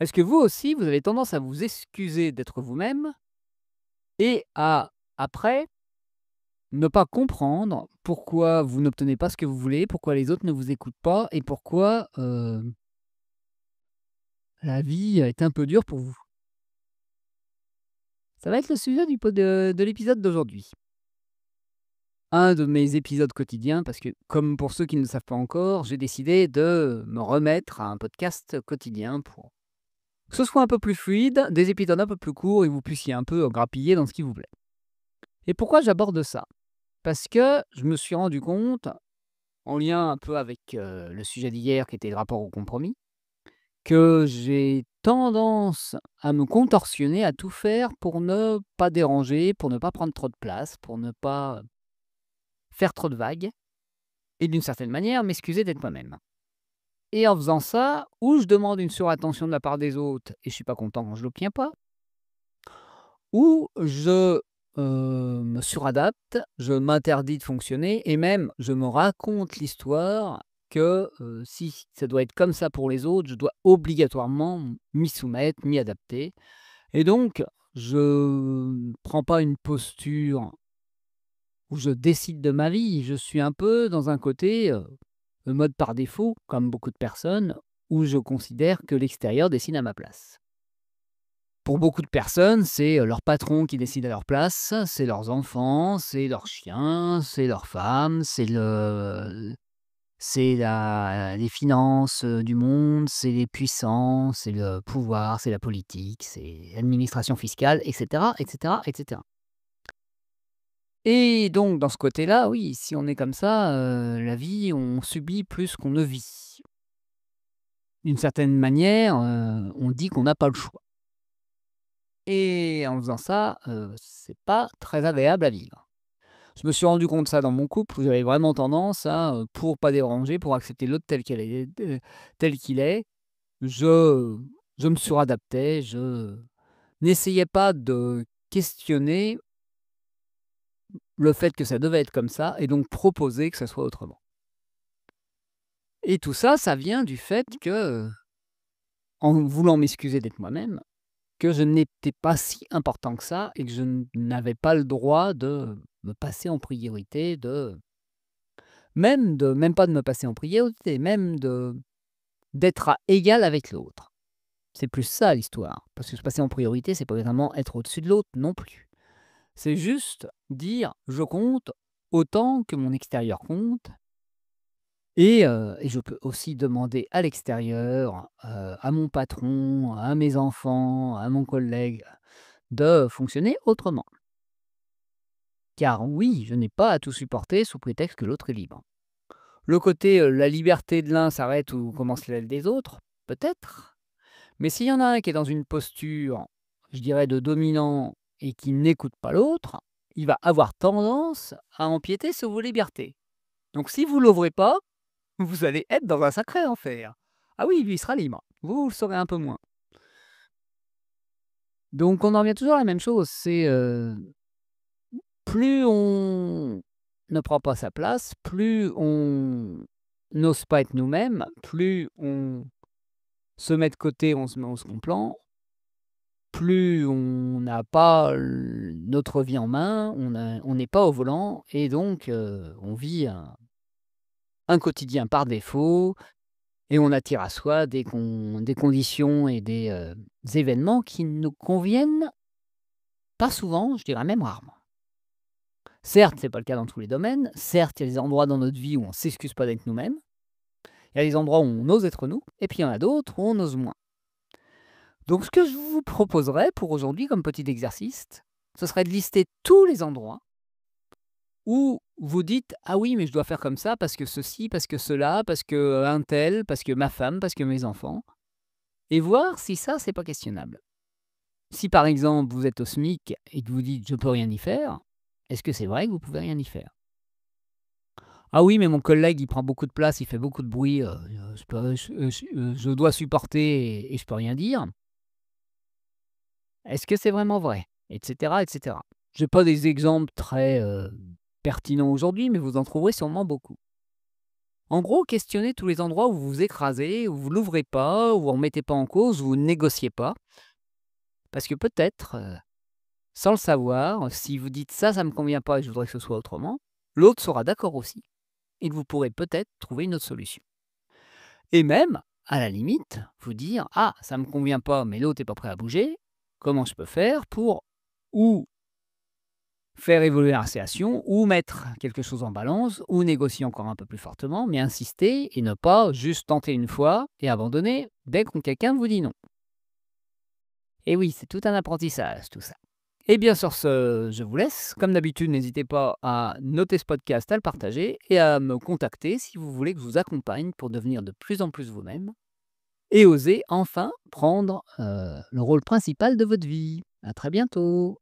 Est-ce que vous aussi, vous avez tendance à vous excuser d'être vous-même et à, après, ne pas comprendre pourquoi vous n'obtenez pas ce que vous voulez, pourquoi les autres ne vous écoutent pas et pourquoi, la vie est un peu dure pour vous? Ça va être le sujet du pod de l'épisode d'aujourd'hui. Un de mes épisodes quotidiens parce que, comme pour ceux qui ne le savent pas encore, j'ai décidé de me remettre à un podcast quotidien pour que ce soit un peu plus fluide, des épisodes un peu plus courts et vous puissiez un peu grappiller dans ce qui vous plaît. Et pourquoi j'aborde ça? Parce que je me suis rendu compte, en lien un peu avec, le sujet d'hier qui était le rapport au compromis, que j'ai tendance à me contorsionner, à tout faire pour ne pas déranger, pour ne pas prendre trop de place, pour ne pas faire trop de vagues et d'une certaine manière m'excuser d'être moi-même. Et en faisant ça, ou je demande une surattention de la part des autres et je suis pas content quand je l'obtiens pas, ou je, me suradapte, je m'interdis de fonctionner et même je me raconte l'histoire que, si ça doit être comme ça pour les autres, je dois obligatoirement m'y soumettre, m'y adapter et donc je ne prends pas une posture où je décide de ma vie. Je suis un peu dans un côté, mode par défaut, comme beaucoup de personnes, où je considère que l'extérieur décide à ma place. Pour beaucoup de personnes, c'est, leur patron qui décide à leur place, c'est leurs enfants, c'est leurs chiens, c'est leurs femmes, c'est la les finances, du monde, c'est les puissants, c'est le pouvoir, c'est la politique, c'est l'administration fiscale et cetera et cetera et cetera. Et donc dans ce côté-là, oui, si on est comme ça, la vie, on subit plus qu'on ne vit. D'une certaine manière, on dit qu'on n'a pas le choix. Et en faisant ça, c'est pas très agréable à vivre. Je me suis rendu compte de ça dans mon couple où j'avais vraiment tendance à, pour pas déranger, pour accepter l'autre tel qu'il est, je je me suradaptais, je n'essayais pas de questionner le fait que ça devait être comme ça et donc proposer que ça soit autrement. Et tout ça, ça vient du fait que, en voulant m'excuser d'être moi-même, que je n'étais pas si important que ça et que je n'avais pas le droit de me passer en priorité, même pas de me passer en priorité, même d'être à égal avec l'autre. C'est plus ça l'histoire, parce que se passer en priorité, c'est pas vraiment être au-dessus de l'autre non plus. C'est juste dire: «Je compte autant que mon extérieur compte». Et je peux aussi demander à l'extérieur, à mon patron, à mes enfants, à mon collègue, de fonctionner autrement. Car oui, je n'ai pas à tout supporter sous prétexte que l'autre est libre. Le côté, la liberté de l'un s'arrête où commence celle des autres, peut-être, mais s'il y en a un qui est dans une posture, je dirais de dominant et qui n'écoute pas l'autre, il va avoir tendance à empiéter sur vos libertés. Donc si vous l'ouvrez pas, vous allez être dans un sacré enfer. Ah oui, lui, il sera libre. Vous, vous le saurez un peu moins. Donc on en revient toujours à la même chose, c'est, plus on ne prend pas sa place, plus on n'ose pas être nous-mêmes, plus on se met de côté, on se met au second plan, plus on n'a pas notre vie en main, on n'est pas au volant et donc on vit un quotidien par défaut et on attire à soi des conditions et des, événements qui ne nous conviennent pas souvent, je dirais même rarement. Certes, c'est pas le cas dans tous les domaines, certes, il y a des endroits dans notre vie où on s'excuse pas d'être nous-mêmes, il y a des endroits où on ose être nous et puis il y en a d'autres où on ose moins. Donc ce que je vous proposerais pour aujourd'hui comme petit exercice, ce serait de lister tous les endroits où vous dites: «Ah oui, mais je dois faire comme ça parce que ceci, parce que cela, parce que un tel, parce que ma femme, parce que mes enfants» et voir si ça, c'est pas questionnable. Si par exemple, vous êtes au SMIC et que vous dites: «Je peux rien y faire», est-ce que c'est vrai que vous pouvez rien y faire? «Ah oui, mais mon collègue, il prend beaucoup de place, il fait beaucoup de bruit, je dois supporter et je peux rien dire». Est-ce que c'est vraiment vrai? Et cetera, et cetera. J'ai pas des exemples très, pertinents aujourd'hui, mais vous en trouverez sûrement beaucoup. En gros, questionnez tous les endroits où vous vous écrasez, où vous l'ouvrez pas, où vous ne remettez pas en cause, où vous ne négociez pas. Parce que peut-être, sans le savoir, si vous dites ça me convient pas et je voudrais que ce soit autrement, l'autre sera d'accord aussi et vous pourrez peut-être trouver une autre solution. Et même, à la limite, vous dire ah, ça me convient pas, mais l'autre est pas prêt à bouger. Comment je peux faire pour ou faire évoluer la situation, ou mettre quelque chose en balance, ou négocier encore un peu plus fortement, mais insister et ne pas juste tenter une fois et abandonner dès que quelqu'un vous dit non. Et oui, c'est tout un apprentissage tout ça. Et bien sur ce, je vous laisse. Comme d'habitude, n'hésitez pas à noter ce podcast, à le partager et à me contacter si vous voulez que je vous accompagne pour devenir de plus en plus vous-même et oser enfin prendre le rôle principal de votre vie. À très bientôt.